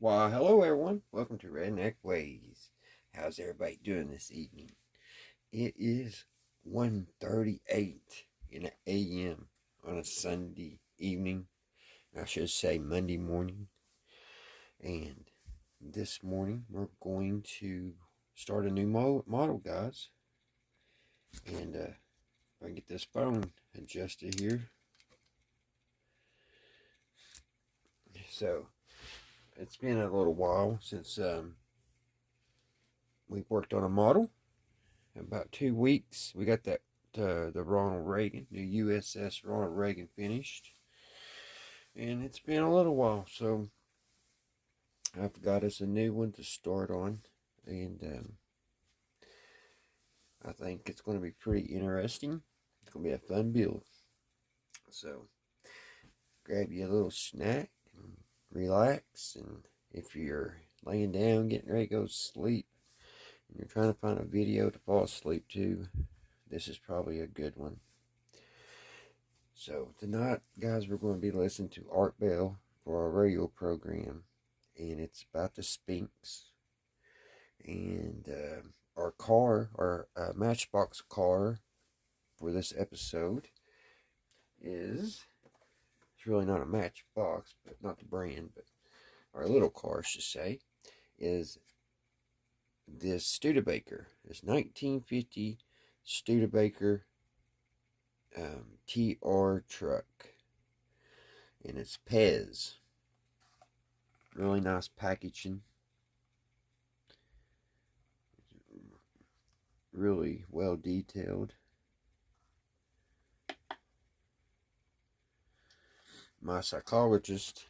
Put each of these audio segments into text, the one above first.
Why, hello everyone. Welcome to Redneck Ways. How's everybody doing this evening? It is 1:38 in the a.m. on a Sunday evening. I should say Monday morning. And this morning we're going to start a new model, guys. And if I can get this phone adjusted here. So, it's been a little while since we've worked on a model. About 2 weeks, we got that the Ronald Reagan, the USS Ronald Reagan finished, and it's been a little while, so I've got us a new one to start on, and I think it's going to be pretty interesting. It's going to be a fun build. So grab you a little snack and relax, and if you're laying down getting ready to go to sleep and you're trying to find a video to fall asleep to, this is probably a good one. So tonight, guys, we're going to be listening to Art Bell for our radio program, and it's about the Sphinx. And our Matchbox car for this episode is, it's really not a Matchbox, but not the brand, but our little car, I should say, is this Studebaker. This 1950 Studebaker TR truck, and it's Pez. Really nice packaging, really well detailed. My psychologist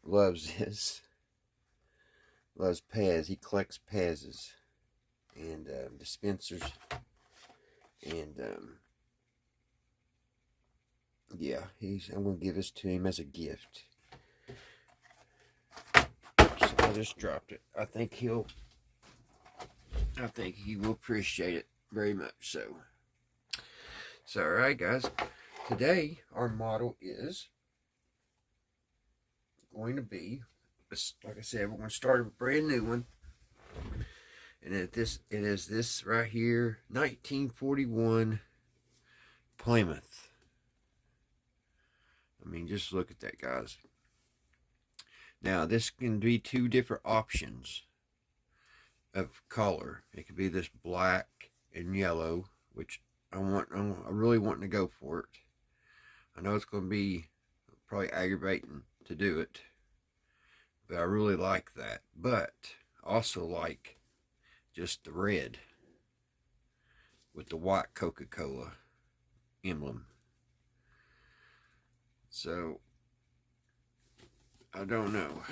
loves this, loves Pez. He collects Pez's and dispensers, and yeah, I'm going to give this to him as a gift. So I just dropped it. I think he will appreciate it very much so. So, alright guys, today our model is going to be, like I said, we're going to start a brand new one. And it is this right here, 1941 Plymouth. I mean, just look at that, guys. Now, this can be two different options of color. It could be this black and yellow, which I'm really wanting to go for it. I know it's going to be probably aggravating to do it, but I really like that. But also like just the red with the white Coca-Cola emblem. So, I don't know.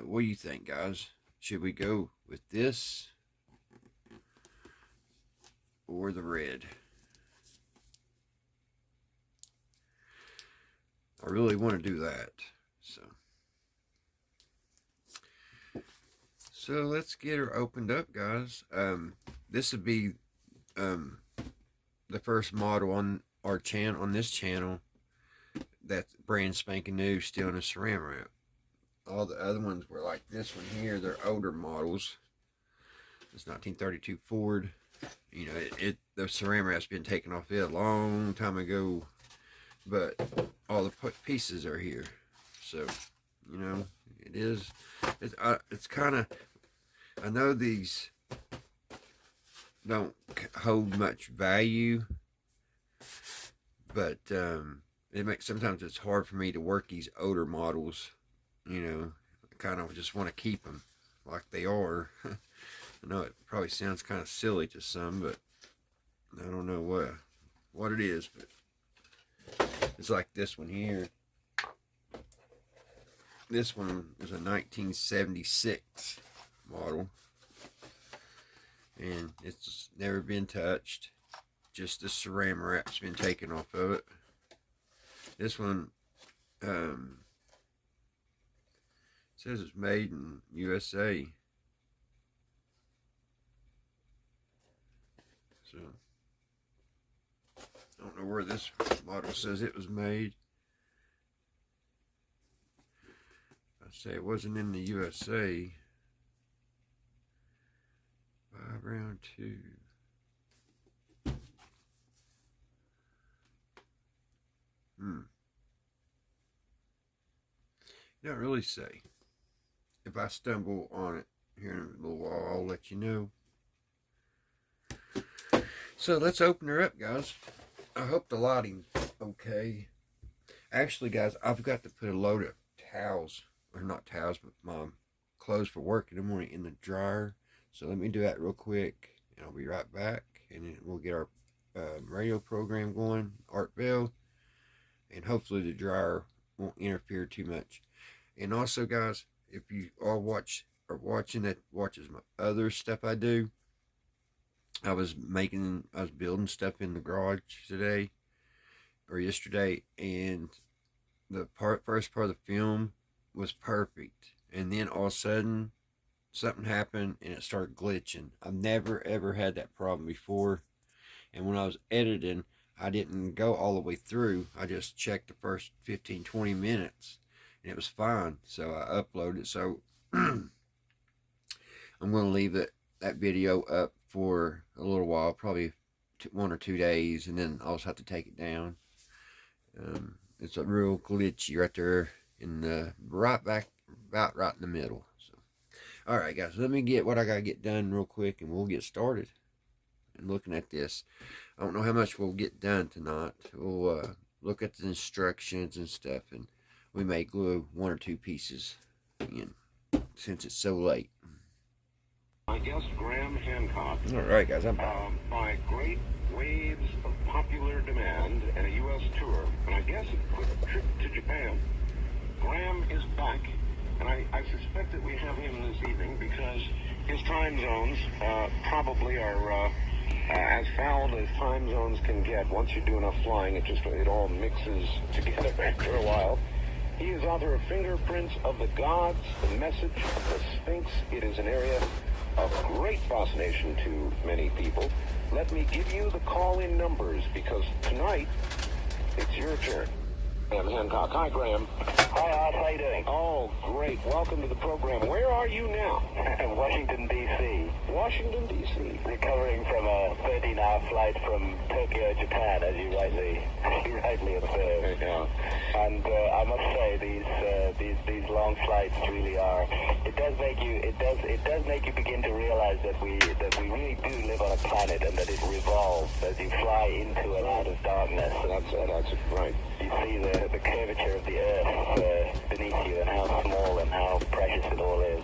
What do you think, guys? Should we go with this or the red? I really want to do that. So let's get her opened up, guys. This would be the first model on our channel, on this channel, that's brand spanking new, still in a saran wrap. All the other ones were like this one here. They're older models. It's 1932 Ford. You know, the saran wrap's been taken off it a long time ago, but all the pieces are here. So, you know, it's kind of, I know these don't hold much value, but sometimes it's hard for me to work these older models. You know, I kind of just want to keep them like they are. I know it probably sounds kind of silly to some, but I don't know what it is, but it's like this one here. This one was a 1976 model, and it's never been touched. Just the saran wrap's been taken off of it. This one says it's made in USA. So I don't know where this model says it was made. I say it wasn't in the USA. 5 round 2. Don't really say. If I stumble on it here in a little while, I'll let you know. So let's open her up, guys. I hope the lighting's okay. Actually, guys, I've got to put a load of towels, or not towels, but my clothes for work in the morning in the dryer. So let me do that real quick, and I'll be right back. And then we'll get our radio program going, Art Bell, and hopefully the dryer won't interfere too much. And also, guys, if you all watches my other stuff I do, I was building stuff in the garage today or yesterday, and the first part of the film was perfect, and then all of a sudden something happened and it started glitching. I've never ever had that problem before, and when I was editing, I didn't go all the way through. I just checked the first 15-20 minutes and it was fine, so I uploaded. So I'm going to leave that video up for a little while, probably 1 or 2 days, and then I'll just have to take it down. It's a real glitchy right there in the right in the middle. So, all right, guys, let me get what I gotta get done real quick, and we'll get started. And looking at this, I don't know how much we'll get done tonight. We'll look at the instructions and stuff, and we may glue 1 or 2 pieces in since it's so late. My guest, Graham Hancock. All right, guys, I'm by great waves of popular demand and a U.S. tour, and I guess a quick trip to Japan. Graham is back, and I suspect that we have him this evening because his time zones probably are as fouled as time zones can get. Once you do enough flying, it all mixes together after a while. He is author of Fingerprints of the Gods, The Message of the Sphinx. It is an area of great fascination to many people. Let me give you the call-in numbers, because tonight it's your turn. Graham Hancock. Hi, Graham. Hi, Art. How you doing? Oh, great. Welcome to the program. Where are you now? Washington, D.C. Washington, D.C. Recovering from a 13-hour flight from Tokyo, Japan, as you rightly observed. Yeah. And I must say, these long flights really are. It does make you begin to realize that we really do live on a planet, and that it revolves as you fly into and out of darkness. That's right. You see the curvature of the earth beneath you, and how small and how precious it all is,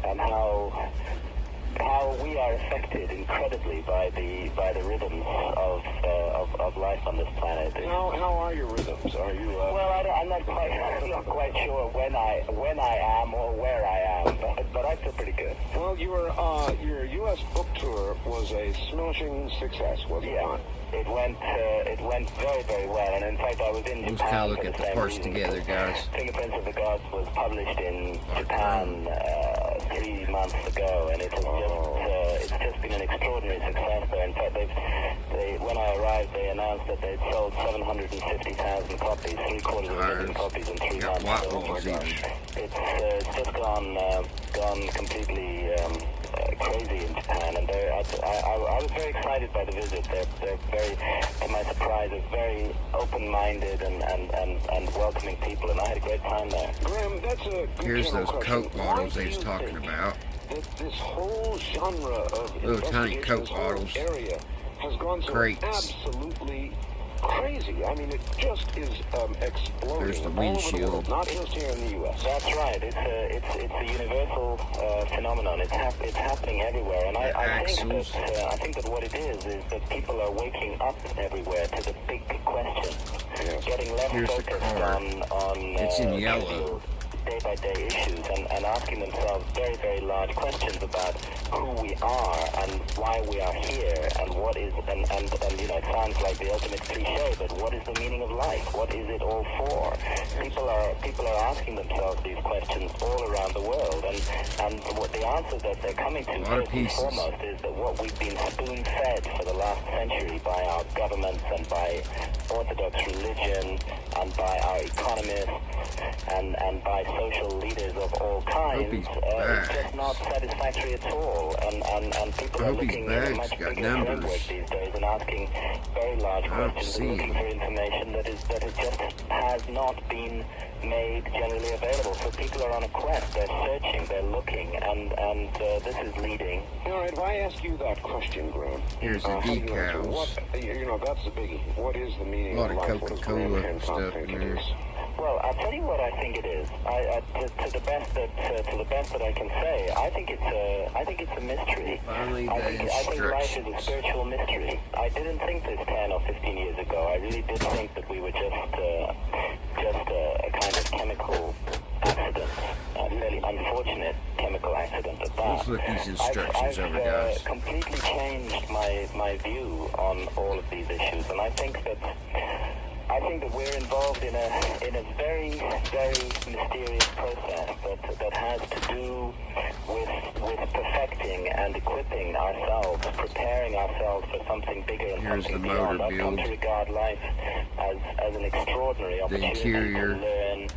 and how we are affected incredibly by the rhythms of life on this planet. How are your rhythms? Are you? Well, I'm not quite sure when I am or where I am, but I feel pretty good. Well, your U.S. book tour was a smashing success, was it not? It went very, very well, and in fact I was in Japan. Let's kind of look for at the the same parts reason. together, guys. Fingerprints of the Gods was published in Japan 3 months ago, and it's just been an extraordinary success there. In fact, when I arrived, they announced that they'd sold 750,000 copies, 750,000 copies in 3 months. Oh my gosh! It's just gone completely crazy in Japan, and I was very excited by the visit. They're very, to my surprise, they're very open-minded and welcoming people, and I had a great time there. Graham, that's a good Here's those question. Coke bottles Why they do was you talking think about. that this whole genre of Little tiny investigation, Coke this whole bottles. area has gone so Crates. absolutely crazy. I mean, it just is exploding. There's the all over the windshield. world, not just here in the U.S. That's right. It's a universal phenomenon. It's happening everywhere, and I think that what it is that people are waking up everywhere to the big question, getting less Here's the focused car. on It's in yellow. day-by-day issues, and asking themselves very, very large questions about who we are and why we are here, and what is and it sounds like the ultimate cliche, but what is the meaning of life? What is it all for? People are asking themselves these questions all around the world, and what the answer that they're coming to first and foremost is that what we've been spoon-fed for the last century by our governments and by Orthodox religion and by our economists and by social leaders of all kinds is just not satisfactory at all. And people are looking at a much bigger framework these days and asking very large questions and looking for information that just has not been made generally available. So people are on a quest, they're searching, they're looking, and this is leading. All right, if I ask you that question, Graham, here's the decals. That's the biggie. What is the meaning of life? A lot of Coca-Cola stuff in there. Well, I'll tell you what I think it is. To the best that I can say, I think it's a mystery. Finally, I think life is a spiritual mystery. I didn't think this 10 or 15 years ago. I really did think that we were just a kind of chemical accident, a fairly unfortunate chemical accident at that. Let's look these instructions over, guys. I've completely changed my view on all of these issues, and I think that we're involved in a very, very mysterious process that has to do with perfecting and equipping ourselves, preparing ourselves for something bigger and something beyond. I've come to regard life as an extraordinary opportunity to learn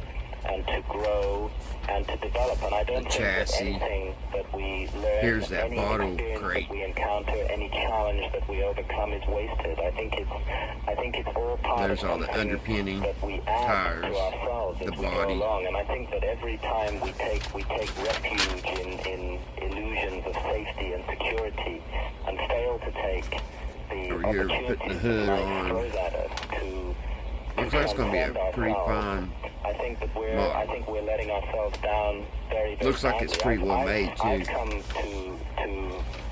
and to grow and to develop. And I don't think that anything that we learn, any experience that we encounter, any challenge that we overcome is wasted. I think it's all part of something that we add to ourselves as we go along. And I think that every time we take refuge in illusions of safety and security and fail to take the opportunities that life throws at us to looks like it's going to be a pretty fine I think we're letting ourselves down very, very looks like it's pretty well made too. I've come to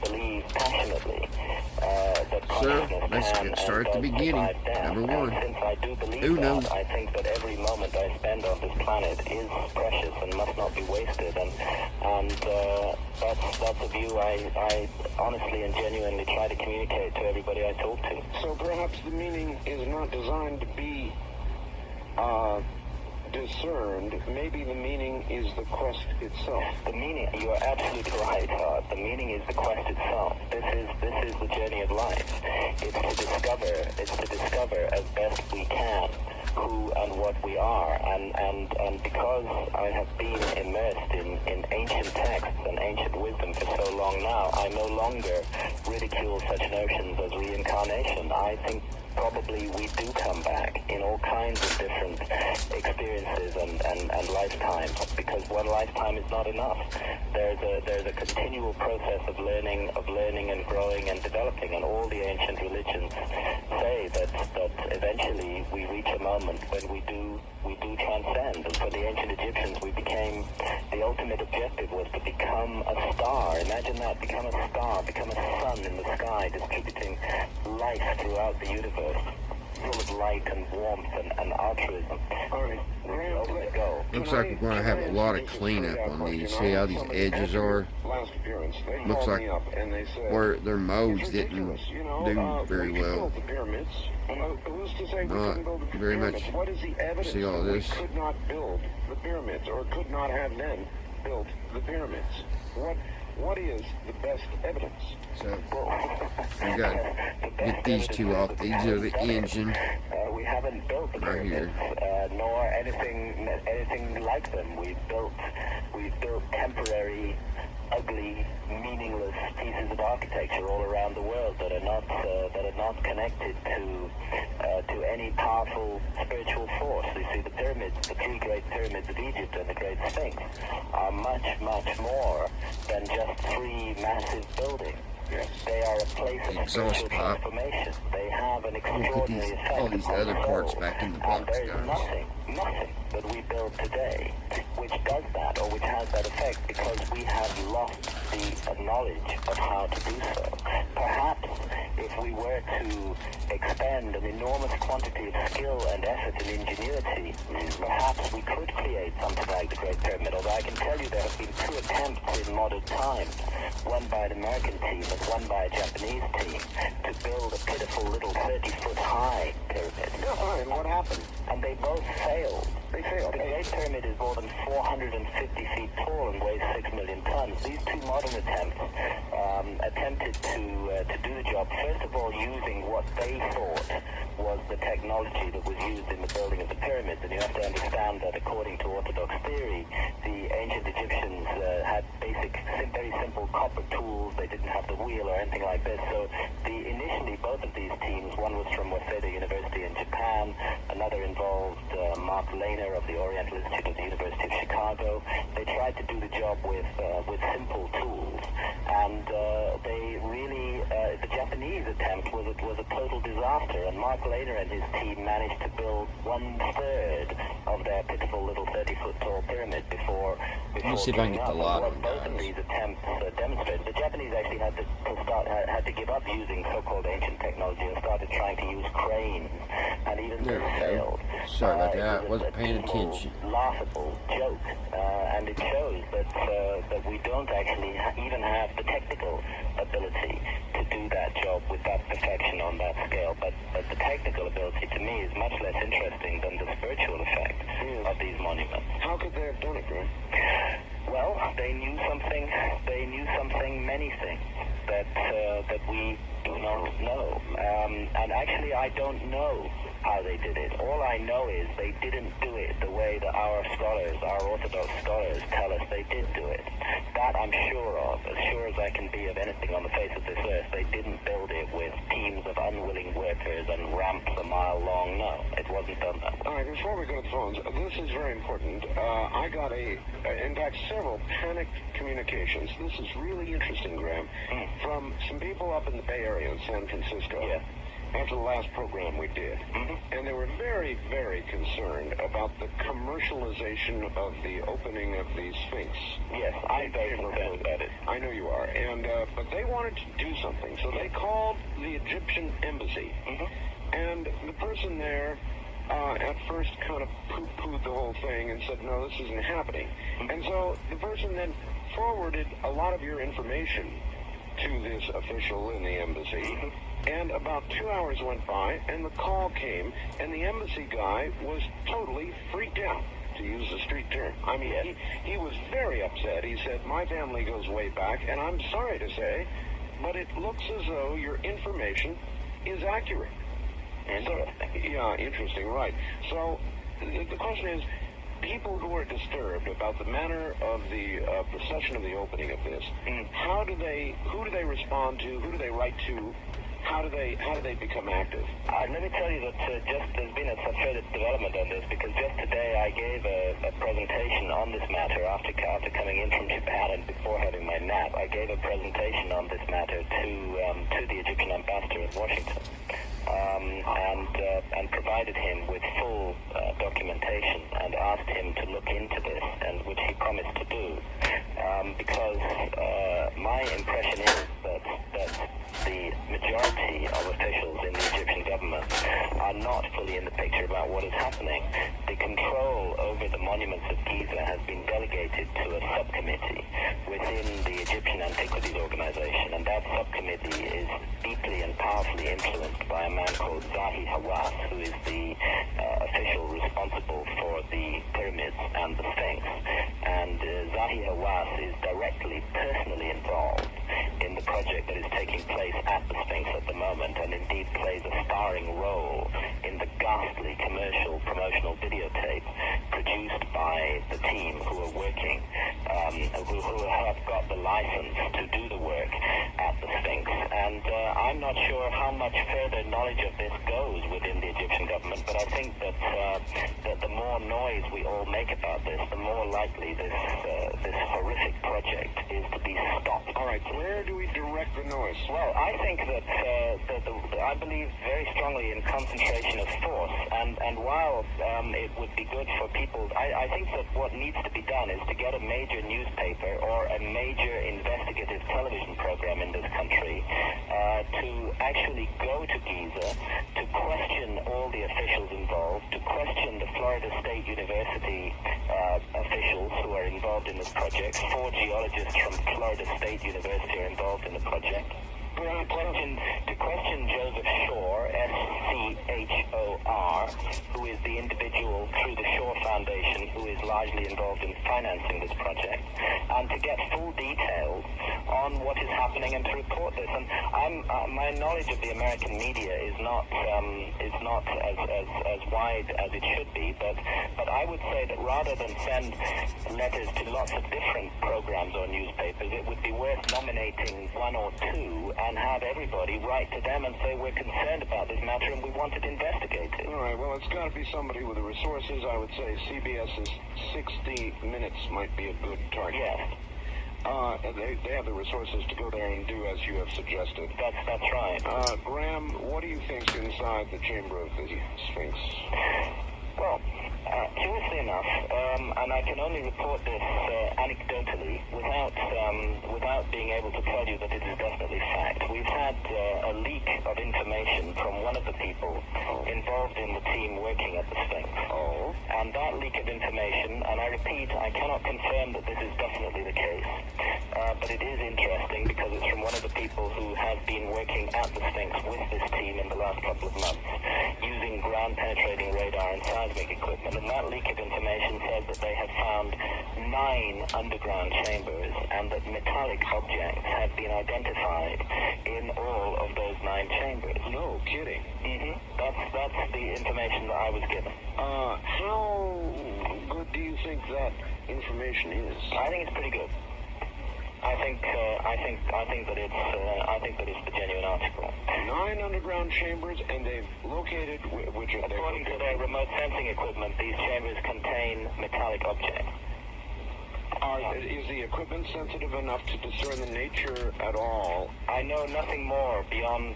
believe passionately that so let's get started at the beginning. Number one. Since I do believe that, I think that every moment I spend on this planet is precious and must not be wasted. And that's a view I honestly and genuinely try to communicate to everybody I talk to. So perhaps the meaning is not designed to be discerned. Maybe the meaning is the quest itself. The meaning, you are absolutely right, Todd. The meaning is the quest itself. This is the journey of life. It's to discover as best we can who and what we are. And because I have been immersed in ancient texts and ancient wisdom for so long now, I no longer ridicule such notions as reincarnation. I think probably we do come back in all kinds of different experiences and lifetimes, because one lifetime is not enough. There's a continual process of learning and growing and developing, and all the ancient religions say that eventually we reach a moment when we do transcend. And for the ancient Egyptians, the ultimate objective was to become a star. Imagine that, become a star, become a sun in the sky, distributing life throughout the universe, full of light and warmth and altruism. All right. Looks like we're going to have a lot of cleanup on these. See how these edges are? Looks like where their modes didn't do very well. Not very much. See all this? Could not build the pyramids, or could not have then built the pyramids. What is the best evidence? So we got to get these two off. These are the engine. We haven't built the pyramids, nor anything like them. We've built temporary, ugly, meaningless pieces of architecture all around the world that are not connected to any powerful spiritual force. You see, the pyramids, the three great pyramids of Egypt and the Great Sphinx, are much, much more than just three massive buildings. Yes. They are a place of spiritual transformation. They have an extraordinary effect all these other parts back in the box, and there's nothing that we build today which does that, or which has that effect, because we have lost the knowledge of how to do so. Perhaps if we were to expend an enormous quantity of skill and effort and ingenuity, perhaps we could create something like the Great Pyramid. Although I can tell you there have been two attempts in modern times, one by an American team and one by a Japanese team, to build a pitiful little 30-foot high pyramid. And what happened? And they both failed. They failed. The Great Pyramid is more than 450 feet tall and weighs 6 million tons. These two modern attempts attempted to do the job, first of all using what what they thought was the technology that was used in the building of the pyramids. And you have to understand that according to Orthodox theory, the ancient Egyptians had very simple copper tools. They didn't have the wheel or anything like this. So initially both of these teams, one was from Waseda University in Japan, another involved Mark Lehner of the Oriental Institute of the University of Chicago. They tried to do the job with simple tools, and they really the Japanese attempt was a total disaster. And Mark Lehner and his team managed to build 1/3 of their pitiful little 30-foot tall pyramid before Let me see if I can get the lot on, both of these attempts demonstrated. The Japanese actually had to give up using so-called ancient technology and started trying to use cranes, and even There we failed. go. Sorry about that. I It was wasn't paying attention. Laughable joke, and it shows that we don't actually even have the technical ability to do that job with that perfection on that scale. But the technical ability to me is much less interesting than the spiritual effect of these monuments. How could they have done it, Graham? Well, they knew something. They knew something, many things that we do not know. And actually, I don't know how they did it. All I know is they didn't do it the way that our scholars, our Orthodox scholars, tell us they did do it. That I'm sure of, as sure as I can be of anything on the face of this earth. They didn't build it with teams of unwilling workers and ramps a mile long. No, it wasn't done that way. All right, before we go to the phones, this is very important. I got in fact, several panicked communications. This is really interesting, Graham, from some people up in the Bay Area in San Francisco. Yeah. After the last program we did. And they were very, very concerned about the commercialization of the opening of the Sphinx. Yes, I'm very concerned about it. I know you are. And but they wanted to do something, so they called the Egyptian embassy. And the person there at first kind of poo-pooed the whole thing and said, no, this isn't happening. And so the person then forwarded a lot of your information to this official in the embassy. And about 2 hours went by, and the call came, and the embassy guy was totally freaked out, to use the street term. I mean, he was very upset. He said, my family goes way back, and I'm sorry to say, but it looks as though your information is accurate. Interesting. Yeah, interesting, right. So the question is, people who are disturbed about the manner of the procession of the opening of this, who do they respond to? Who do they write to? How do they become active? Let me tell you that there's been some further development on this, because just today I gave a presentation on this matter after coming in from Japan and before having my nap. I gave a presentation on this matter to the Egyptian ambassador in Washington, and provided him with full documentation and asked him to look into this, and which he promised to do, because my impression is that the majority of officials in the Egyptian government are not fully in the picture about what is happening. The control over the monuments of Giza has been delegated to a subcommittee within the Egyptian Antiquities Organization, and that subcommittee is deeply and powerfully influenced by a man called Zahi Hawass, who is the official responsible for the pyramids and the Sphinx. And Zahi Hawass is directly, personally involved in the project that is taking place at the Sphinx at the moment, and indeed plays a starring role in the ghastly commercial promotional videotape produced by the team who are working, who have got the license to do the work at the Sphinx. And I'm not sure how much further knowledge of this goes within the Egyptian government, but I think that the more noise we all make about this, the more likely this horrific project is to be stopped. All right, where do we direct the noise? Well, I think that I believe very strongly in concentration of force, and while it would be good for people, I think that what needs to be done is to get a major newspaper or a major investigative television program in this country to actually go to Giza, to question all the officials involved, to question the Florida State University officials who are involved in this project. 4 geologists from Florida State University are involved in the project. To question Joseph Shore, S-C-H-O-R, who is the individual through the Shore Foundation who is largely involved in financing this project, and to get full details on what is happening and to report this. And my knowledge of the American media is not as wide as it should be, but I would say that rather than send letters to lots of different programs or newspapers, it would be worth nominating one or two and have everybody write to them and say, we're concerned about this matter and we want it investigated. All right, well, it's got to be somebody with the resources. I would say CBS's 60 Minutes might be a good target. Yes. They have the resources to go there and do as you have suggested. That's right. Graham, what do you think's inside the chamber of the Sphinx? Well, curiously enough, and I can only report this anecdotally without being able to tell you that it is definitely fact. We've had a leak of information from one of the people involved in the team working at the Sphinx. Oh. And that leak of information, and I repeat, I cannot confirm that this is definitely the case, but it is interesting because it's from one of the people who has been working at the Sphinx with this team in the last couple of months, using ground-penetrating radar and seismic equipment. And that leak of information says that they have found 9 underground chambers and that metallic objects have been identified in all of those 9 chambers. No kidding. Mm-hmm. That's the information that I was given. How good do you think that information is? I think it's pretty good. I think that it's the genuine article. 9 underground chambers, and they've located which are they? According to their remote sensing equipment, these chambers contain metallic objects. Is the equipment sensitive enough to discern the nature at all? I know nothing more beyond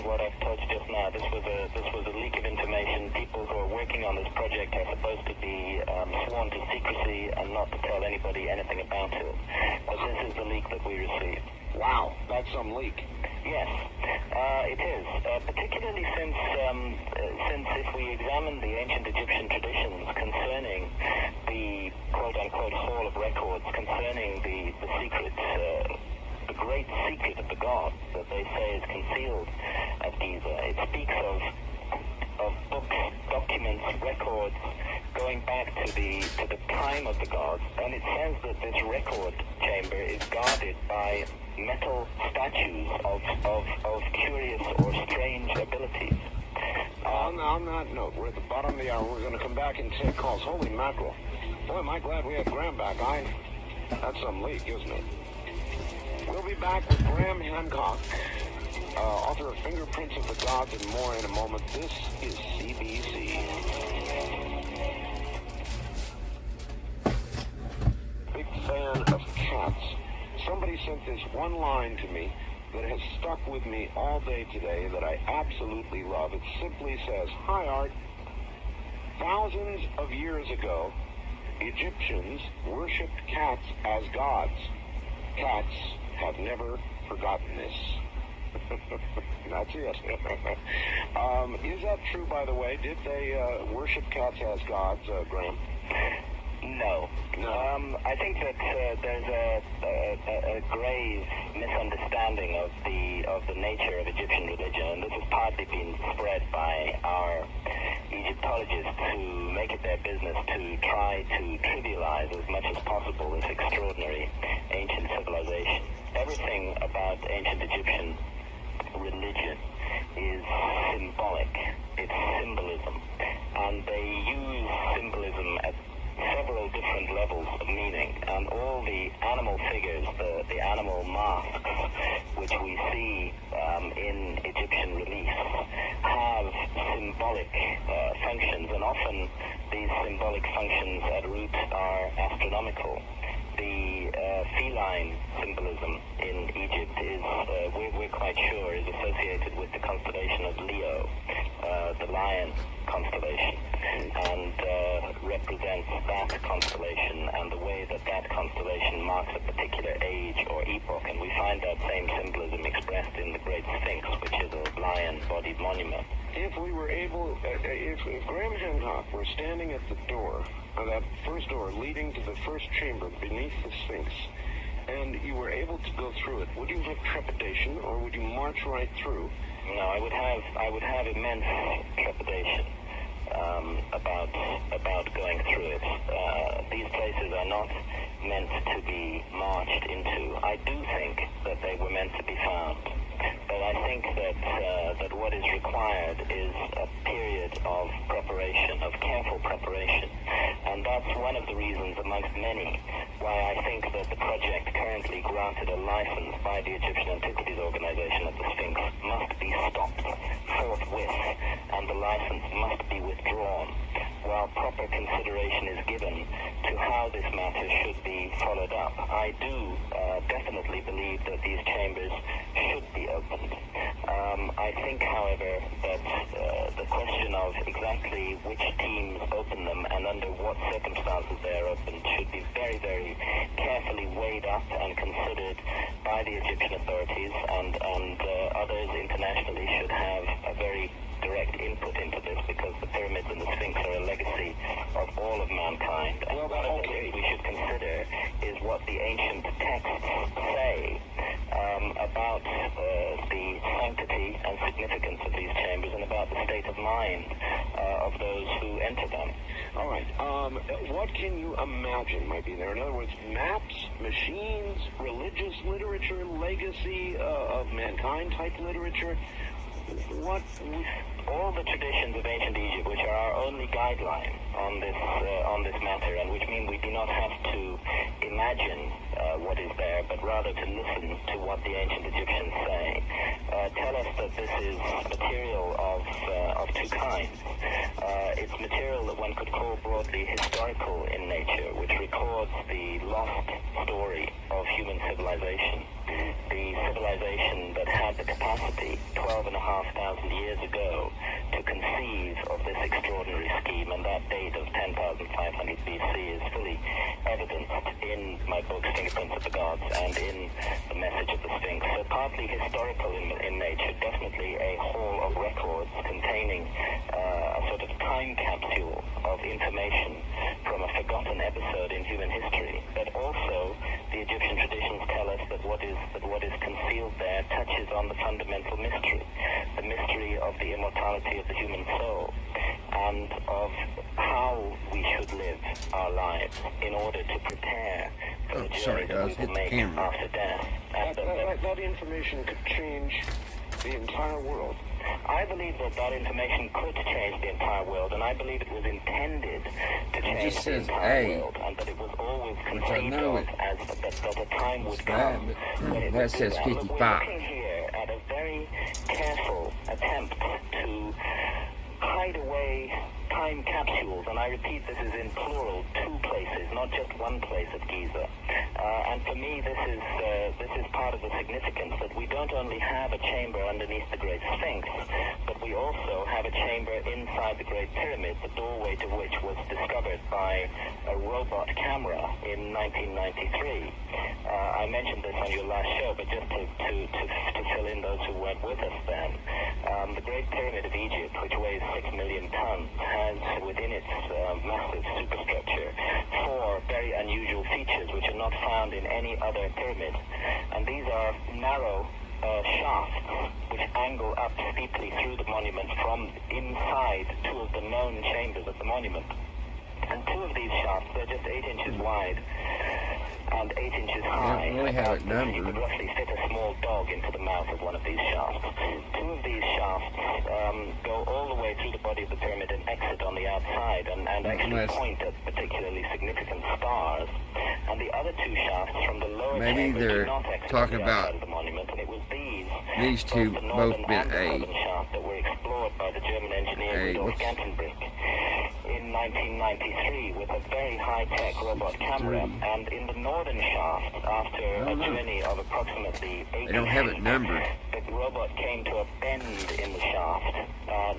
what I've told you just now. This was a leak of information. People who are working on this project are supposed to be sworn to secrecy and not to tell anybody anything about it. But this is the leak that we received. Wow, that's some leak. Yes, it is. Particularly since if we examine the ancient Egyptian traditions concerning the quote-unquote Hall of Records, concerning the secrets, the great secret of the gods that they say is concealed at Giza, it speaks of books, documents, records going back to the time of the gods, and it says that this record chamber is guarded by metal statues of curious or strange abilities. On that note, we're at the bottom of the hour. We're going to come back and take calls. Holy mackerel. Boy, am I glad we had Graham back. That's some leak, isn't it? We'll be back with Graham Hancock, author of Fingerprints of the Gods and more in a moment. This is CBC. Big fan of cats. Somebody sent this one line to me that has stuck with me all day today that I absolutely love. It simply says, "Hi, Art. Thousands of years ago, Egyptians worshipped cats as gods. Cats have never forgotten this." That's it. Is that true, by the way? Did they worship cats as gods, Graham? No. I think that there's a grave misunderstanding of the nature of Egyptian religion, and this has partly been spread by our Egyptologists who make it their business to try to trivialize as much as possible this extraordinary ancient civilization. Everything about ancient Egyptian religion is symbolic. It's symbolism, and they use symbolism at several different levels of meaning, and all the animal figures, the animal masks which we see in Egyptian reliefs have symbolic functions, and often these symbolic functions at root are astronomical. The feline symbolism in Egypt is, we're quite sure, is associated with the constellation of Leo, the lion constellation, and represents that constellation and the way that that constellation marks a particular age or epoch. And we find that same symbolism expressed in the Great Sphinx, which is a lion-bodied monument. If we were able, if Graham Hancock were standing at the door, that first door leading to the first chamber beneath the Sphinx, and you were able to go through it, would you have trepidation, or would you march right through? No, I would have immense trepidation about going through it. These places are not meant to be marched into. I do think that they were meant to be found. But I think that what is required is a period of preparation, of careful preparation. And that's one of the reasons, amongst many, why I think that the project currently granted a license by the Egyptian Antiquities Organization at the Sphinx must be stopped forthwith, and the license must be withdrawn, while proper consideration is given to how this matter should be followed up. I do definitely believe that these chambers should be opened. I think, however, that the question of exactly which teams open them and under what circumstances they are opened should be very, very carefully weighed up and considered by the Egyptian authorities, and others internationally should have a very direct input into this, because the pyramids and the Sphinx are a legacy of all of mankind. And one of the things we should consider is what the ancient texts say about the sanctity and significance of these chambers, and about the state of mind of those who enter them. All right. What can you imagine might be there? In other words, maps, machines, religious literature, legacy of mankind type literature. What? All the traditions of ancient Egypt, which are our only guideline on this matter, and which mean we do not have to imagine what is there, but rather to listen to what the ancient Egyptians say, tell us that this is material of two kinds. It's material that one could call broadly historical in nature, which records the lost story of human civilization. The civilization that had the capacity 12,500 years ago to conceive of this extraordinary scheme, and that date of 10,500 BC is fully evidenced in my book Fingerprints of the Gods and in the message of the Sphinx. So partly historical in nature, definitely a haul of records containing a sort of time capsule of information from a forgotten episode in human history. But also the Egyptian traditions tell us that what is concealed there touches on the fundamental mystery, the mystery of the immortality of the human soul, and of how we should live our lives in order to prepare for the journey that we will make after death. That information could change the entire world. I believe that information could change the entire world, and I believe it was intended to change the entire world, and that it was always conceived of as that a time would come when it would do that. Look, we're looking here at a very careful attempt to hide away time capsules, and I repeat, this is in plural, two places, not just one place at Giza. And for me, this is part of the significance that we don't only have a chamber underneath the Great Sphinx, but we also have a chamber inside the Great Pyramid, the doorway to which was discovered by a robot camera in 1993. I mentioned this on your last show, but just to fill in those who weren't with us then, the Great Pyramid of Egypt, which weighs 6 million tons, has within its massive superstructure 4 very unusual features which are not found in any other pyramid. And these are narrow shafts which angle up steeply through the monument from inside 2 of the known chambers of the monument. And 2 of these shafts, they're just 8 inches wide and 8 inches high. You really have it numbered. You could roughly fit a small dog into the mouth of one of these shafts. 2 of these shafts go all the way through the body of the pyramid and exit on the outside, and actually point at particularly significant stars. And the other 2 shafts from the lower chamber do not exit talking on the about outside of the monument, and it was these 2 both the both northern been and the southern shaft that were explored by the German engineer Rudolf Gantenbrink in 1993 with a very high-tech robot camera. And in the northern shaft, after a journey of approximately 8 They don't have it feet, numbered. the robot came to a bend in the shaft.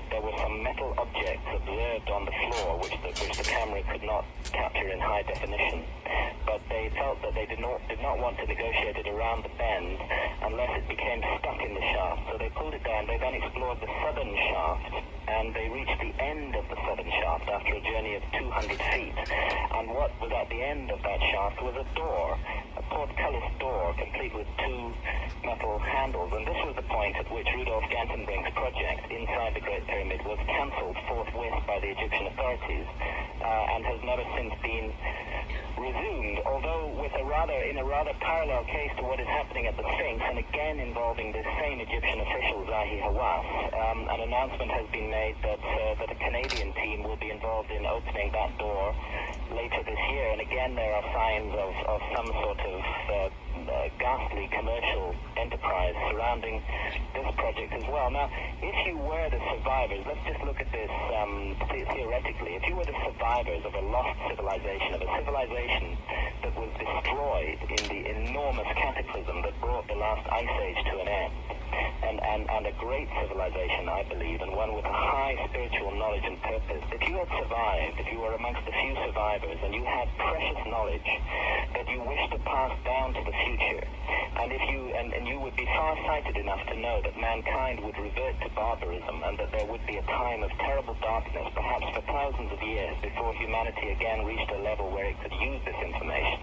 There were some metal objects observed on the floor which the camera could not capture in high definition. But they felt that they did not want to negotiate it around the bend unless it became stuck in the shaft. So they pulled it down. They then explored the southern shaft, and they reached the end of the southern shaft after a journey of 200 feet. And what was at the end of that shaft was a door, a portcullis door, complete with 2 metal handles. And this was the point at which Rudolf Gantenbrink's project inside the Great Pyramid was cancelled forthwith by the Egyptian authorities, and has never since been resumed, although in a rather parallel case to what is happening at the Sphinx, and again involving this same Egyptian official, Zahi Hawass. An announcement has been made that a Canadian team will be involved in opening that door later this year, and again there are signs of some sort of ghastly commercial enterprise surrounding this project as well. Now, if you were the survivors, let's just look at this theoretically. If you were the survivors of a lost civilization, of a civilization that was destroyed in the enormous cataclysm that brought the last ice age to an end, and a great civilization, I believe, and one with a high spiritual knowledge and purpose, if you had survived, if you were amongst the few survivors, and you had precious knowledge that you wished to pass down to the future, and you would be far-sighted enough to know that mankind would revert to barbarism, and that there would be a time of terrible darkness, perhaps for thousands of years, before humanity again reached a level where it could use this information,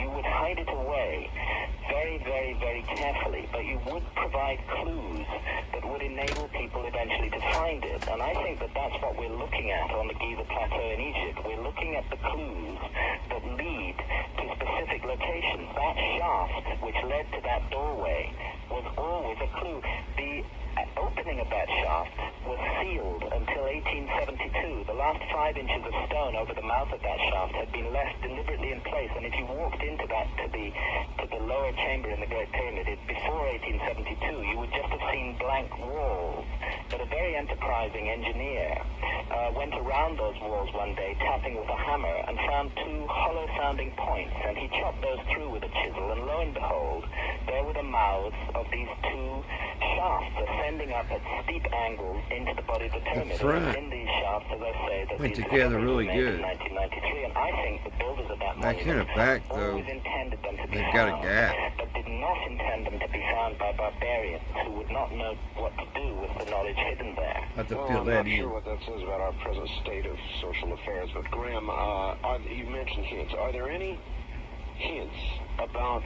you would hide it away very, very, very carefully, but you would provide clues that would enable people eventually to find it. And I think that that's what we're looking at on the Giza Plateau in Egypt. We're looking at the clues that lead to specific locations. That shaft which led to that doorway was always a clue. The opening of that shaft was sealed until 1872. The last 5 inches of stone over the mouth of that shaft had been left deliberately in place, and if you walked into that to the lower chamber in the Great Pyramid before 1872, you would just have seen blank walls. But a very enterprising engineer went around those walls one day, tapping with a hammer, and found 2 hollow-sounding points, and he chopped those through with a chisel, and lo and behold, there were the mouths of these 2 shafts ascending up at steep angles into the body of the pyramid. Right. In these shafts, as I say, that Went these together really discoveries were good. made in 1993, and I think the builders of that Back here in monument the back, though, always intended them to be they've got a found, gap. but did not intend them to be found by barbarians who would not know what to do with the knowledge hidden there. I have to Well, fill I'm that not in. sure what that says about our present state of social affairs, but Graham, you mentioned hints. Are there any hints about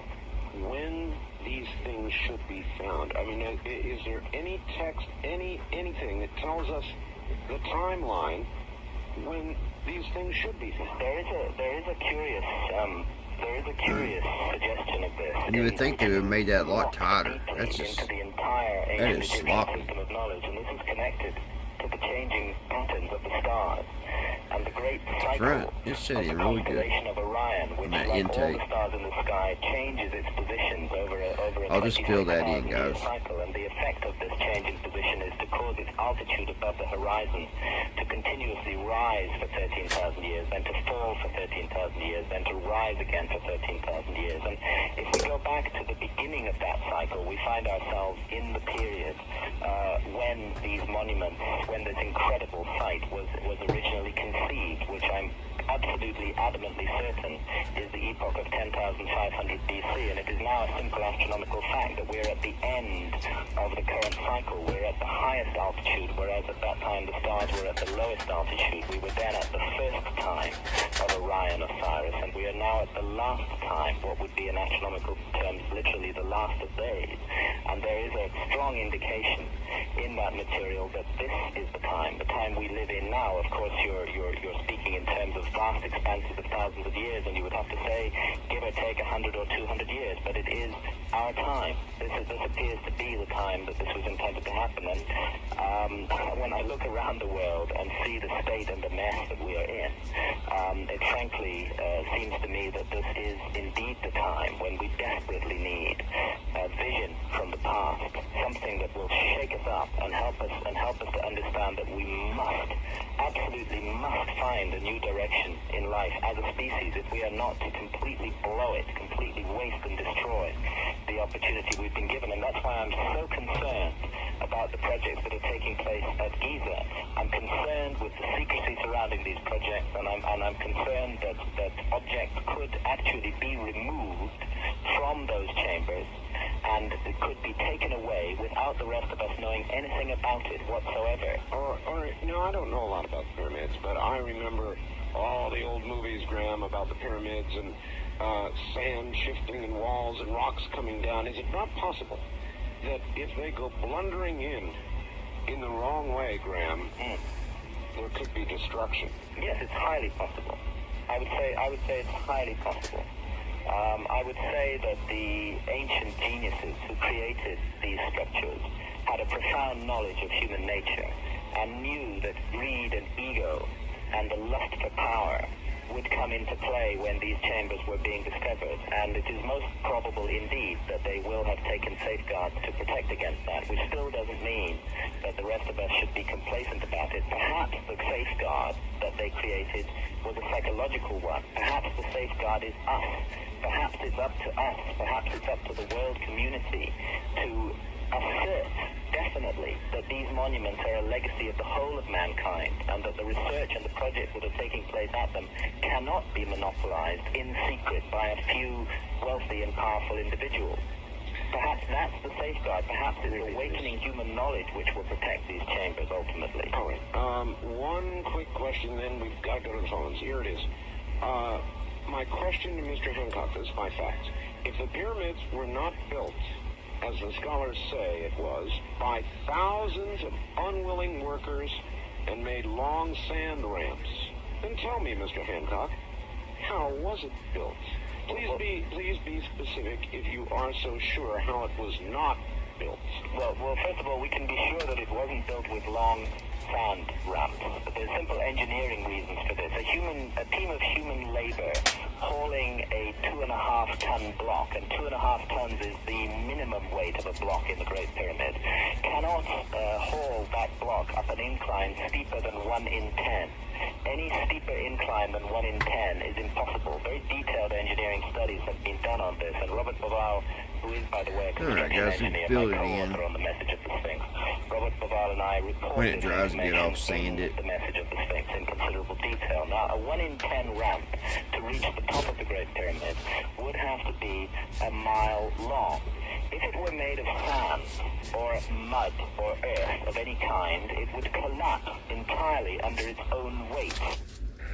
when these things should be found? I mean, is there any text, anything that tells us the timeline when these things should be found? There is a curious suggestion of this. And you would think they would have made that a lot tighter. That's just, into the entire that ancient is Egyptian sloppy. system of knowledge, and this is connected to the changing patterns of the stars and the great cycle right. It's of sitting the really good. constellation of Orion, which, That like all intake. the stars in the sky, changes its positions over a I'll just fill that in, 26,000 guys. year cycle, and the effect of this change in position is to cause its altitude above the horizon to continuously rise for 13,000 years, then to fall for 13,000 years, then to rise again for 13,000 years. And if we go back to the beginning of that cycle, we find ourselves in the period when these monuments, when this incredible site was originally conceived, which I'm absolutely adamantly certain is the epoch of 10,500 BC, and it is now a simple astronomical fact that we're at the end of the current cycle. We're at the highest altitude, whereas at that time the stars were at the lowest altitude. We were then at the first time of Orion Osiris, and we are now at the last time, what would be in astronomical terms literally the last of days. And there is a strong indication in that material that this is the time we live in now. Of course, you're speaking in terms of vast expanses of thousands of years, and you would have to say, give or take 100 or 200 years, but it is our time. This appears to be the time that this was intended to happen. And when I look around the world and see the state and the mess that we are in, it frankly seems to me that this is indeed the time when we desperately need a vision from the past, something that will shake us up and help us to understand that we absolutely must find a new direction in life as a species if we are not to completely blow it, completely waste and destroy the opportunity we've been given. And that's why I'm so concerned about the projects that are taking place at Giza. I'm concerned with the secrecy surrounding these projects, and I'm concerned that objects could actually be removed from those chambers and it could be taken away without the rest of us knowing anything about it whatsoever. I don't know a lot about pyramids, but I remember all the old movies, Graham, about the pyramids and sand shifting and walls and rocks coming down. Is it not possible that if they go blundering in the wrong way, Graham, there could be destruction? Yes, it's highly possible. I would say it's highly possible. I would say that the ancient geniuses who created these structures had a profound knowledge of human nature and knew that greed and ego and the lust for power would come into play when these chambers were being discovered, and it is most probable indeed that they will have taken safeguards to protect against that, which still doesn't mean that the rest of us should be complacent about it. Perhaps the safeguard that they created was a psychological one. Perhaps the safeguard is us. Perhaps it's up to us. Perhaps it's up to the world community to assert definitely that these monuments are a legacy of the whole of mankind, and that the research and the projects that are taking place at them cannot be monopolized in secret by a few wealthy and powerful individuals. Perhaps that's the safeguard. Perhaps it's awakening human knowledge which will protect these chambers ultimately. All right. One quick question, then we've got to go to the phones. Here it is. My question to Mr. Hancock is my facts. If the pyramids were not built, as the scholars say it was, by thousands of unwilling workers and made long sand ramps, then tell me, Mr. Hancock, how was it built? Please be specific if you are so sure how it was not built. Well, first of all, we can be sure that it wasn't built with long sand ramps. But there's simple engineering reasons for this. A team of human labor hauling a 2.5-ton block, and 2.5 tons is the minimum weight of a block in the Great Pyramid, cannot haul that block up an incline steeper than 1 in 10. Any steeper incline than 1 in 10 is impossible. Very detailed engineering studies have been done on this, and Robert Boval, who is, by the way, a construction engineer, my co-author on the message of the Sphinx, Robert Boval and I reported the message of the Sphinx in considerable detail. Now, a 1 in 10 ramp to reach the top of the Great Pyramid would have to be a mile long. If it were made of sand or mud or earth of any kind, it would collapse entirely under its own weight.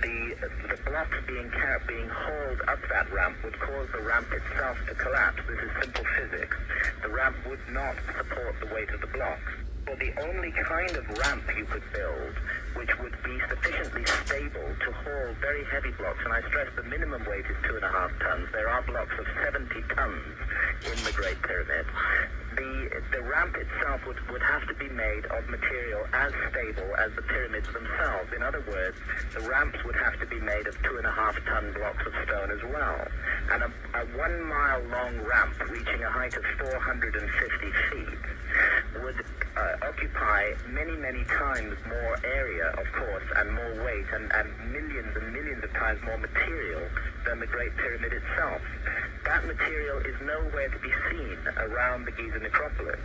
The blocks being hauled up that ramp would cause the ramp itself to collapse. This is simple physics. The ramp would not support the weight of the blocks. So the only kind of ramp you could build which would be sufficiently stable to haul very heavy blocks, and I stress the minimum weight is 2.5 tons. There are blocks of 70 tons in the Great Pyramid. The ramp itself would have to be made of material as stable as the pyramids themselves. In other words, the ramps would have to be made of 2.5-ton blocks of stone as well. And a 1 mile long ramp reaching a height of 450 feet would occupy many, many times more area, of course, and more weight, and millions of times more material than the Great Pyramid itself. That material is nowhere to be seen around the Giza necropolis.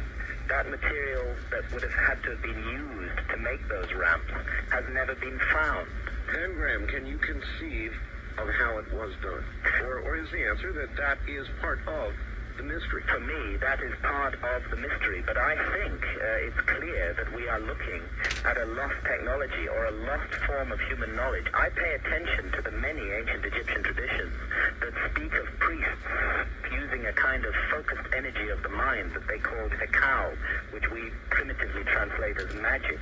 That material that would have had to have been used to make those ramps has never been found. Dan Graham, can you conceive of how it was done? Or is the answer that is part of the mystery? For me, that is part of the mystery, but I think it's clear that we are looking at a lost technology or a lost form of human knowledge. I pay attention to the many ancient Egyptian traditions that speak of priests using a kind of focused energy of the mind that they called hekau, which we primitively translate as magic,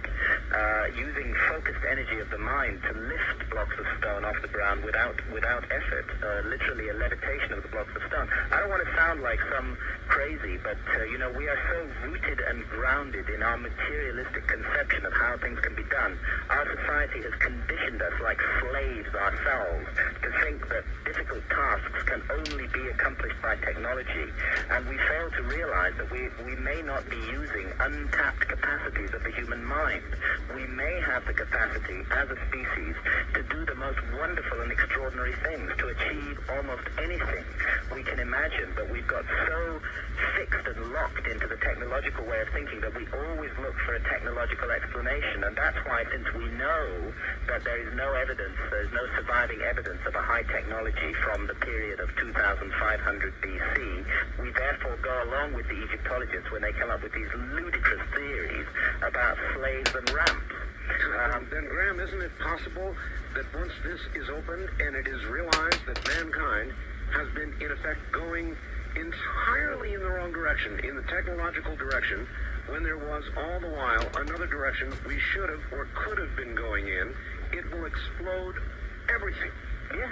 using focused energy of the mind to lift blocks of stone off the ground without effort, literally a levitation of the blocks of stone. I don't want to sound like some crazy, but we are so rooted and grounded in our materialistic conception of how things can be done. Our society has conditioned us like slaves ourselves to think that difficult tasks can only be accomplished by technology, and we fail to realize that we may not be using untapped capacities of the human mind. We may have the capacity as a species to do the most wonderful and extraordinary things, to achieve almost anything we can imagine, but we've got so fixed and locked into the technological way of thinking that we always look for a technological explanation. And that's why, since we know that there is no evidence, there's no surviving evidence of a high technology from the period of 2500 BC, we therefore go along with the Egyptologists when they come up with these ludicrous theories about slaves and ramps. Then, Graham, isn't it possible that once this is opened and it is realized that mankind has been, in effect, going entirely in the wrong direction, in the technological direction, when there was all the while another direction we should have or could have been going in, it will explode everything. Yes,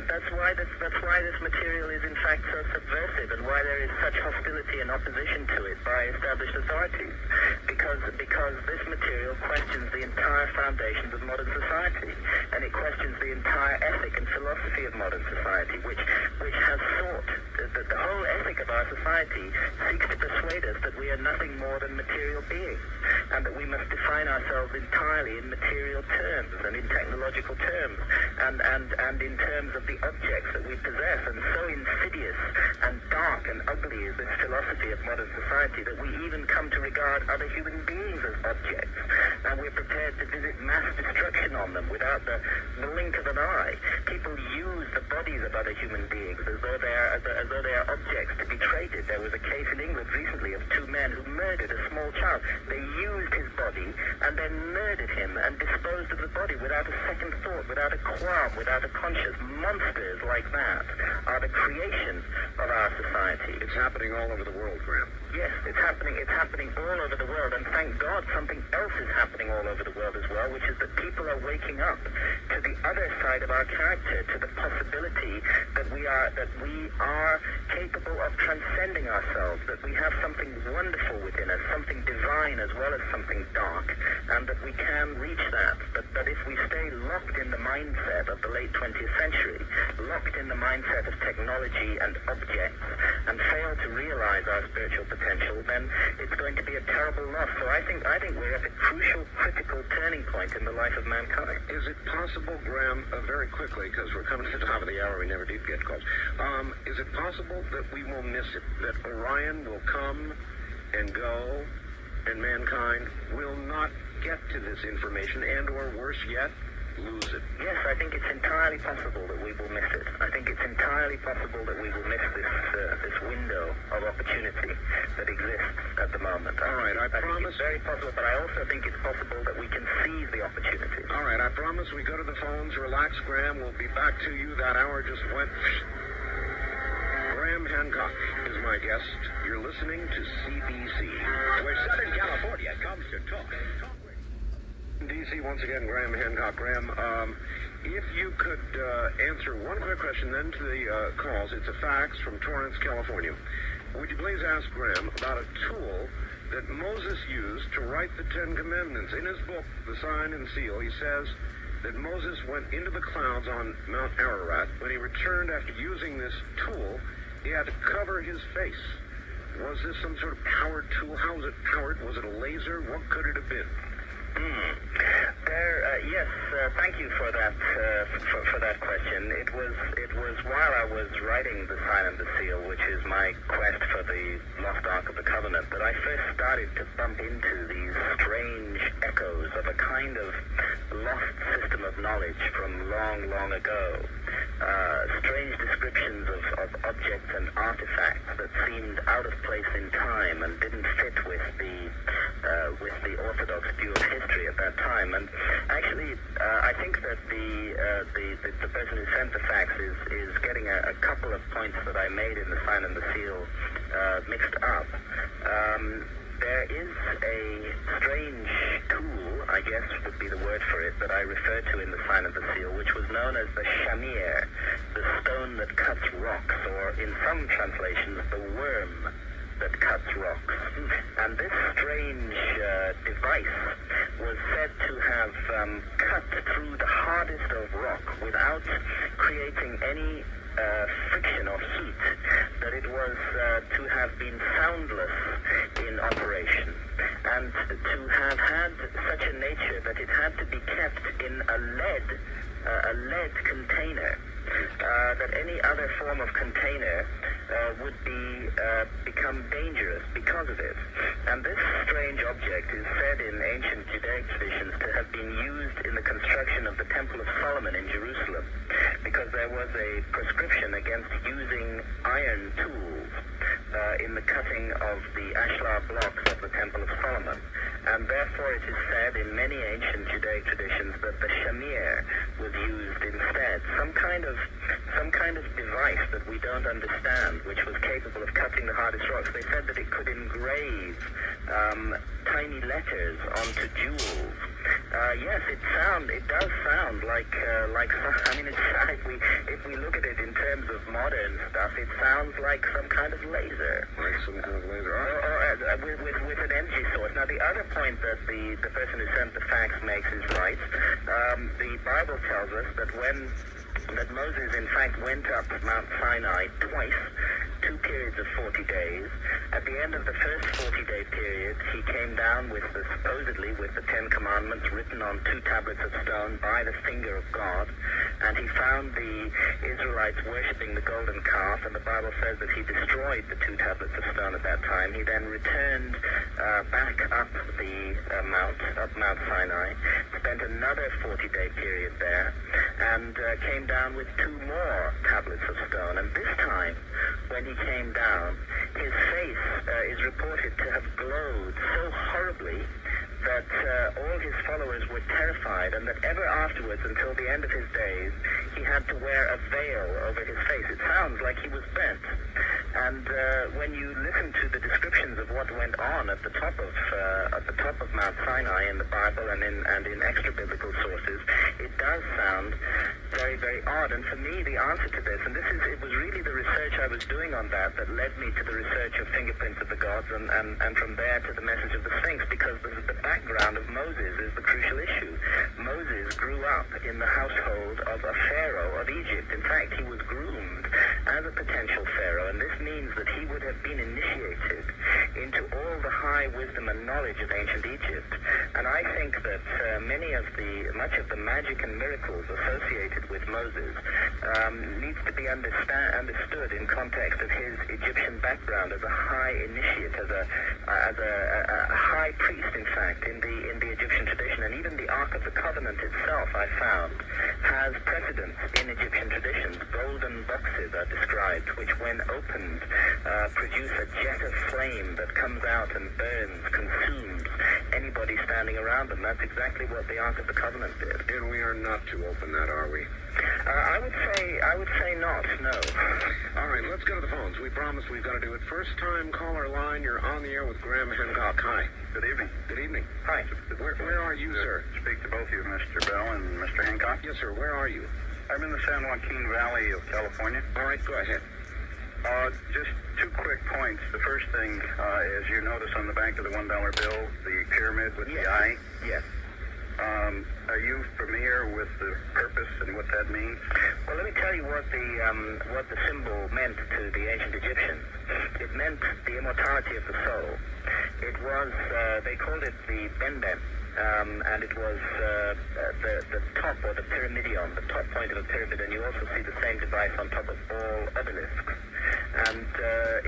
that's why this material is in fact so subversive, and why there is such hostility and opposition to it by established authorities. Because this material questions the entire foundations of modern society, and it questions the entire ethic and philosophy of modern society, which has sought the whole ethic of our society seeks to persuade us that we are nothing more than material beings, and that we must define ourselves entirely in material terms and in technological terms, and in terms of the objects that we possess. And so insidious and dark and ugly is this philosophy of modern society that we even come to regard other human beings as objects, and we're prepared to visit mass destruction on them without the blink of an eye. People use the bodies of other human beings as though they are objects to be traded. There was a case in England recently of two men who murdered a small child. They used his body and then murdered him and disposed of the body without a second thought, without a qualm, without a conscience. Monsters like that are the creation of our society. It's happening all over the world, Graham. Yes, it's happening all over the world, and thank God something else is happening all over the world as well, which is that people are waking up to the other side of our character, to the possibility that we are capable of transcending ourselves, that we have something wonderful within us, something divine as well as something dark, and that we can reach that. But if we stay locked in the mindset of the late 20th century, locked in the mindset of technology and objects, and fail to realize our spiritual potential, then it's going to be a terrible loss. So I think we're at a crucial, critical turning point in the life of mankind. Is it possible, Graham, very quickly, because we're coming to the top of the hour, we never did get calls, is it possible that we will miss it, that Orion will come and go, and mankind will not get to this information, and or worse yet, lose it? Yes, I think it's entirely possible that we will miss it. I think it's entirely possible that we will miss this window of opportunity that exists at the moment. All right, I promise. Think it's very possible, but I also think it's possible that we can seize the opportunity. All right, I promise we go to the phones. Relax, Graham. We'll be back to you. That hour just went. Graham Hancock is my guest. You're listening to CBC, where Southern California comes to talk. D.C. once again, Graham Hancock. Graham, if you could answer one quick question, then to the calls. It's a fax from Torrance, California. Would you please ask Graham about a tool that Moses used to write the Ten Commandments? In his book, The Sign and Seal, he says that Moses went into the clouds on Mount Ararat. When he returned after using this tool, he had to cover his face. Was this some sort of powered tool? How was it powered? Was it a laser? What could it have been? Yes, thank you for that for that question. It was while I was writing The Sign and the Seal, which is my quest for the Lost Ark of the Covenant, that I first started to bump into these strange echoes of a kind of lost system of knowledge from long, long ago. Strange descriptions of objects and artifacts that seemed out of place in time and didn't fit with the orthodox view of history at that time. And actually, I think that the person who sent the fax is getting a couple of points that I made in The Sign and the Seal mixed up. There is a strange tool, I guess would be the word for it, that I refer to in The Sign of the Seal, which was known as the shamir, the stone that cuts rocks, or in some translations, the worm that cuts rocks. And this strange device was said to have cut through the hardest of rock without creating any friction or heat, that it was to have been soundless in operation, and to have had such a nature that it had to be kept in a lead container, that any other form of container would become dangerous because of it. And this strange object is said in ancient Judaic traditions to have been used in the construction of the Temple of Solomon in Jerusalem, because there was a prescription against using iron tools in the cutting of the ashlar blocks of the Temple of Solomon. And therefore it is said in many ancient Judaic traditions that the shamir was used instead, some kind of device that we don't understand, which was capable of cutting the hardest rocks. They said that it could engrave tiny letters onto jewels, Yes, it does sound like, I mean, if we look at it in terms of modern stuff, it sounds like some kind of laser. Like some kind of laser. Or with an energy source. Now, the other point that the person who sent the fax makes is right. The Bible tells us that Moses, in fact, went up Mount Sinai twice, 2 periods of 40 days. At the end of the first 40-day period, he came down supposedly with the 10 Commandments written on 2 tablets of stone by the finger of God, and he found the Israelites worshipping the golden calf, and the Bible says that he destroyed the 2 tablets of stone at that time. He then returned back up Mount Sinai, spent another 40-day period there, and came down with 2 more tablets of stone. And this time, when he came down, his face is reported to have glowed so horribly that all his followers were terrified, and that ever afterwards, until the end of his days, he had to wear a veil over his face. It sounds like he was bent. And when you listen to the descriptions of what went on at the top of Mount Sinai in the Bible and in extra biblical sources, it does sound very, very odd. And for me, the answer to this, and it was really the research I was doing on that led me to the research of fingerprints of the gods, and from there to the message of the Sphinx, because the background of Moses is the crucial issue. Moses grew up in the household of a pharaoh of Egypt. In fact, he was groomed as a potential pharaoh, and this means that he would have been initiated into all the high wisdom and knowledge of ancient Egypt. And I think that much of the magic and miracles associated with Moses needs to be understood in context of his Egyptian background as a high initiate, as a high priest, in fact, in the Egyptian tradition. And even the Ark of the Covenant itself, I found, has precedence in Egyptian traditions. Golden boxes are described, which when opened produce a jet of flame that comes out and burns, consumes anybody standing around them. That's exactly what the Ark of the Covenant did. And we are not to open that, are we? I would say not, no. All right, let's go to the phones. We promised we've got to do it. First time caller line, you're on the air with Graham Hancock. Hi. Good evening. Good evening. Hi. Where are you, sir? Speak to both of you, Mr. Bell and Mr. Hancock. Yes, sir. Where are you? I'm in the San Joaquin Valley of California. All right, go ahead. Just 2 quick points. The first thing, as you notice on the back of the $1 bill, the pyramid with the eye. Yes. Are you familiar with the purpose and what that means? Well, let me tell you what the symbol meant to the ancient Egyptians. It meant the immortality of the soul. It was, they called it the benben, and it was the top, or the pyramidion, the top point of a pyramid, and you also see the same device on top of all obelisks. And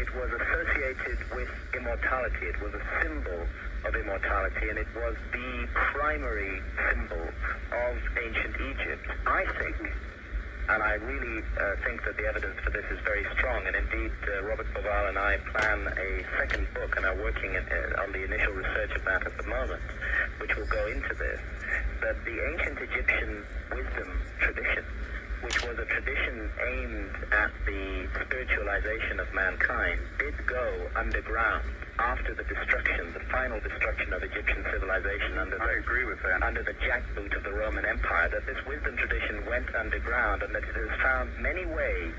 it was associated with immortality. It was a symbol of immortality, and it was the primary symbol of ancient Egypt. I think, and I really think that the evidence for this is very strong, and indeed Robert Boval and I plan a second book and are working on the initial research of that at the moment, which will go into this, that the ancient Egyptian wisdom tradition, which was a tradition aimed at the spiritualization of mankind, did go underground after the final destruction of Egyptian civilization under the jackboot of the Roman Empire, that this wisdom tradition went underground, and that it has found many ways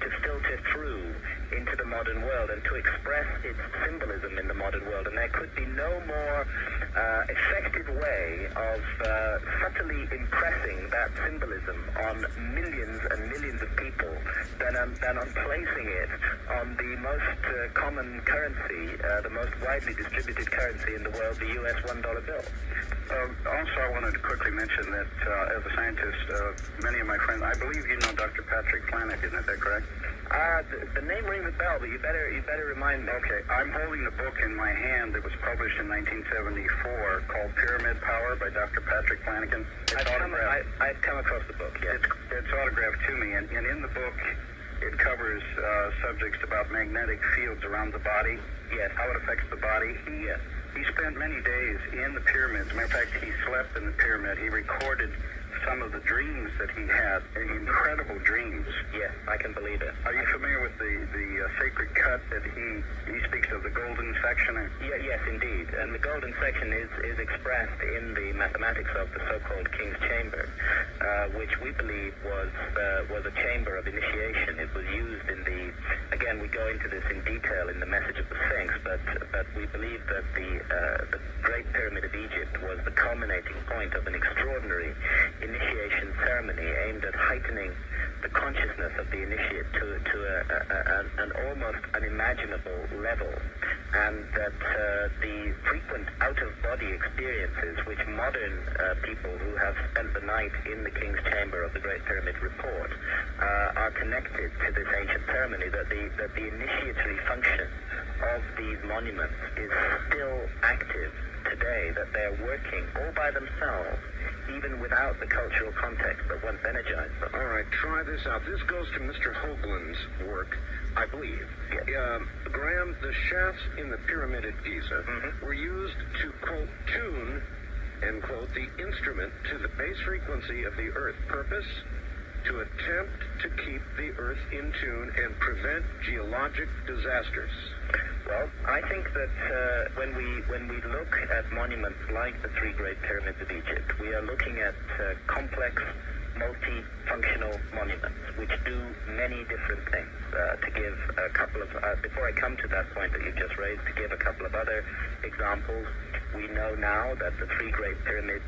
to filter through into the modern world and to express its symbolism in the modern world. And there could be no more effective way of subtly impressing that symbolism on millions and millions of people than on placing it on the most common currency, the most widely distributed currency in the world, the US $1 bill. Also, I wanted to quickly mention that as a scientist, many of my friends, I believe you know Dr. Patrick Flanagan, is that correct? The name rings a bell, but you better remind me. Okay, I'm holding a book in my hand that was published in 1974 called Pyramid Power by Dr. Patrick Flanagan. I've come across the book, yes. It's autographed to me, and in the book it covers subjects about magnetic fields around the body, yes, how it affects the body. Yes. He spent many days in the pyramids. Matter of fact, he slept in the pyramid. He recorded some of the dreams that he had, incredible dreams. Yes, I can believe it. Are you familiar with the sacred cut that he speaks of, the golden section? Yeah, yes, indeed. And the golden section is expressed in the mathematics of the so-called King's Chamber, which we believe was a chamber of initiation. It was used in the, again, we go into this in detail in the Message of the Sphinx, but we believe that the Great Pyramid of Egypt was the culminating point of an extraordinary initiation ceremony aimed at heightening the consciousness of the initiate to an almost unimaginable level, and that the frequent out-of-body experiences which modern people who have spent the night in the King's Chamber of the Great Pyramid report are connected to this ancient ceremony, that the initiatory function of these monuments is still active today, that they're working all by themselves, even without the cultural context that once energized them. All right, try this out. This goes to Mr. Hoagland's work, I believe. Yes. Graham, the shafts in the pyramid at Giza were used to, quote, tune, end quote, the instrument to the base frequency of the Earth. Purpose? To attempt to keep the Earth in tune and prevent geologic disasters. Well, I think that when we look at monuments like the three Great Pyramids of Egypt, we are looking at complex, multi-functional monuments which do many different things. To give a couple of, before I come to that point that you just raised, to give a couple of other examples, we know now that the three Great Pyramids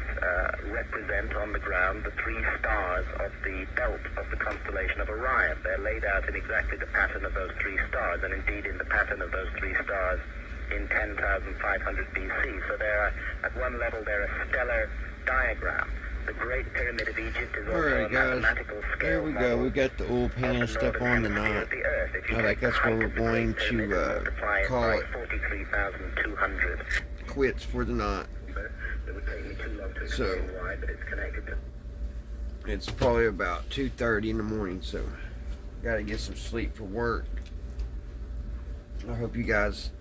represent on the ground the three stars of the belt of the constellation of Orion. They're laid out in exactly the pattern of those three stars, and indeed in the pattern of those three stars in 10,500 BC. So they're, at one level, they're a stellar diagram. The Great Pyramid of Egypt is also a mathematical scale. There we go. We got the oil pan stuff on the knot. Alright, that's where we're going to call it 43,200. quits for the night. It would take me too long to So, explain why, but it's connected to... it's probably about 2:30 in the morning, so gotta get some sleep for work. I hope you guys,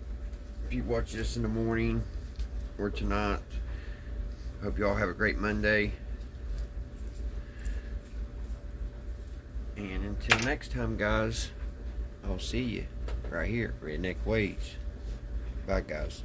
if you watch this in the morning or tonight, hope you all have a great Monday. And until next time, guys, I'll see you right here, Redneck Ways. Bye, guys.